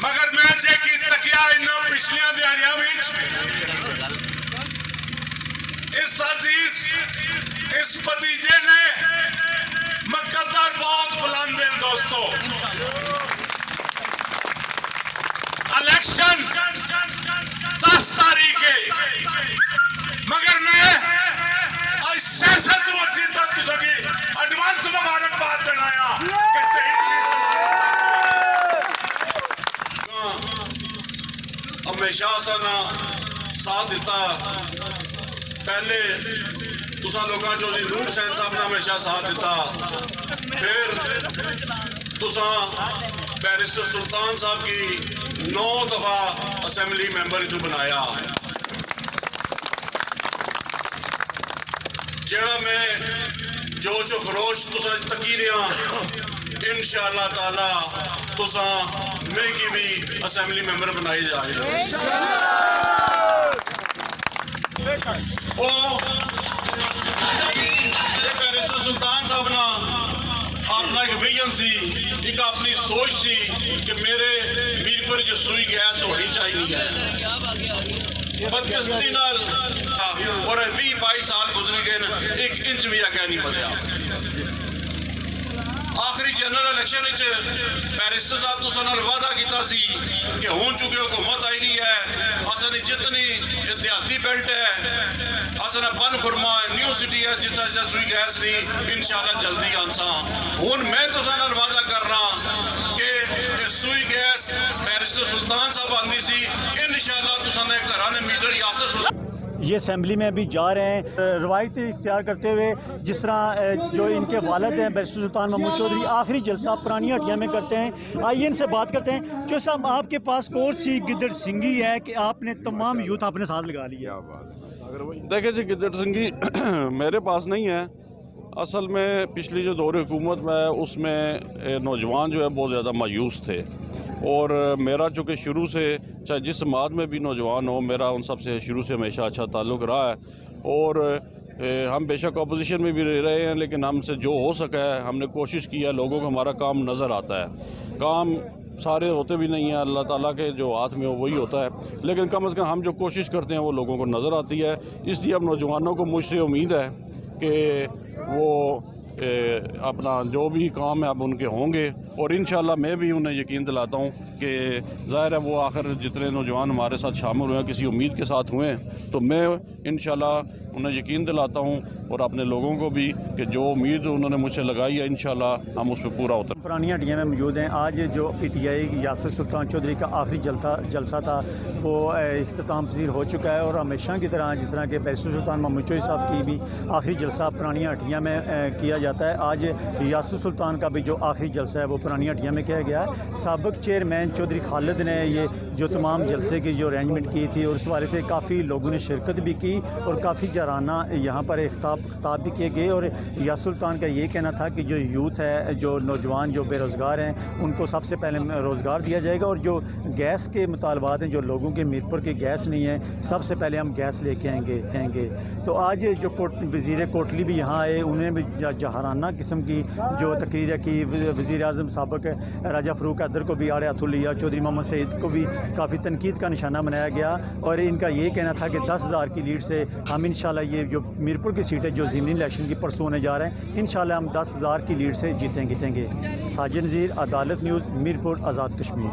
मगर मैं जे की तकिया इन पिछलियां दिहाड़ियां इस अजीज इस भतीजे ने मुकद्दर बहुत बुलंद है दोस्तों। इलेक्शन 10 तारीख है मगर मैं आज सियासत एडवांस मुबारकबाद देना कि शहीद हमेशा साना साथ दिता। पहले तुसा लोगों चौधरी नूर सैन साहब ने हमेशा साथ दिता, फिर तुसा बैरिस्टर सुल्तान साहब की 9 दफा असेंबली मेंबर इथों बनाया। जेड़ा मैं जोश और खरोश तुसा तकी रहा इंशाअल्लाह ताला तुसा मैं की भी असेंबली मेंबर बनाई जाए। बैरिस्टर सुल्तान साहब ना अपना एक विजन सी, एक अपनी सोच सी कि मेरे मीरपुर जो सुई गैस होनी चाहिए। बदकिस्मती नाल और 20-22 साल गुजर गए, 1 इंच भी अगे नहीं बढ़िया। आखिरी जनरल इलेक्शन बैरिस्टर साहब तो साल वादा किया कि हूँ चुके हुकूमत आई रही है, असने जितनी देहाती बेल्ट है, असने बन खुरमा न्यू सिटी है, जितना जितना सुई गैस नहीं इंशाल्लाह जल्दी आंसा। हूँ मैं तो साल वादा कर रहा कि सुई गैस बैरिस्टर सुल्तान साहब आंदी सी इंशाल्लाह तो साने घर ने मीटर यासर। ये असेंबली में भी जा रहे हैं रवायत इख्तियार करते हुए, जिस तरह जो इनके वालिद हैं बैरिस्टर सुल्तान महमूद चौधरी आखिरी जलसा पुरानी हटिया में करते हैं। आइए इनसे बात करते हैं। जो साहब आपके पास कौन सी गिद्दड़ सिंगी है कि आपने तमाम यूथ अपने साथ लगा लिया? देखिए जी, गिद्दड़ सिंगी मेरे पास नहीं है। असल में पिछली जो दौर हुकूमत में उसमें नौजवान जो है बहुत ज़्यादा मायूस थे, और मेरा चूँकि शुरू से चाहे जिस समाज में भी नौजवान हो, मेरा उन सब से शुरू से हमेशा अच्छा ताल्लुक़ रहा है। और हम बेशक अपोजिशन में भी रहे हैं, लेकिन हमसे जो हो सका है हमने कोशिश की है। लोगों को हमारा काम नज़र आता है, काम सारे होते भी नहीं हैं, अल्लाह ताला के जो हाथ में हो वही होता है, लेकिन कम से कम हम जो कोशिश करते हैं वो लोगों को नज़र आती है। इसलिए अब नौजवानों को मुझसे उम्मीद है कि वो अपना जो भी काम है अब उनके होंगे, और इंशाल्लाह मैं भी उन्हें यकीन दिलाता हूँ कि ज़ाहिर है वो आखिर जितने नौजवान हमारे साथ शामिल हुए किसी उम्मीद के साथ हुए, तो मैं इंशाल्लाह उन्हें यकीन दिलाता हूँ और अपने लोगों को भी कि जो उम्मीद उन्होंने मुझसे लगाई है इंशाल्लाह हम उस पर पूरा उतर। पुरानी हटिया में मौजूद हैं। आज जो PTI यासिर सुल्तान चौधरी का आखिरी जलसा था वो इख्तिताम पजीर हो चुका है, और हमेशा की तरह जिस तरह के बैरिस्टर सुल्तान महमूद चौधरी साहब की भी आखिरी जलसा पुरानी हटिया में किया जाता है, आज यासिर सुल्तान का भी जो आखिरी जलसा है वो पुरानी हटिया में किया गया है। साबिक चेयरमैन चौधरी खालिद ने ये जो तमाम जलसे की जो अरेंजमेंट की थी, और इस वाले से काफ़ी लोगों ने शिरकत भी की और काफ़ी जराना यहाँ पर खिताब भी किए गए। और यासिर सुल्तान का ये कहना था कि जो यूथ है, जो नौजवान जो बेरोज़गार हैं, उनको सबसे पहले रोज़गार दिया जाएगा, और जो गैस के मुतालबात हैं, जो लोगों के मीरपुर की गैस नहीं है, सबसे पहले हम गैस लेके आएंगे। तो आज जो वज़ीर कोटली भी यहाँ आए, उन्हें भी जहाराना किस्म की जो तकरीर की, वज़ीर आज़म साबिक राजा फ़रूक हैदर को भी आड़े हाथों लिया, चौधरी मोहम्मद सईद को भी काफ़ी तनकीद का निशाना बनाया गया, और इनका ये कहना था कि 10,000 की लीड से हम इंशाल्लाह ये जो मीरपुर की सीटें जो ज़मीनी इलेक्शन की परसों होने जा रहे हैं, इंशाल्लाह हम 10,000 की लीड से जीतेंगे। साजिद नज़ीर, अदालत न्यूज़, मीरपुर, आज़ाद कश्मीर।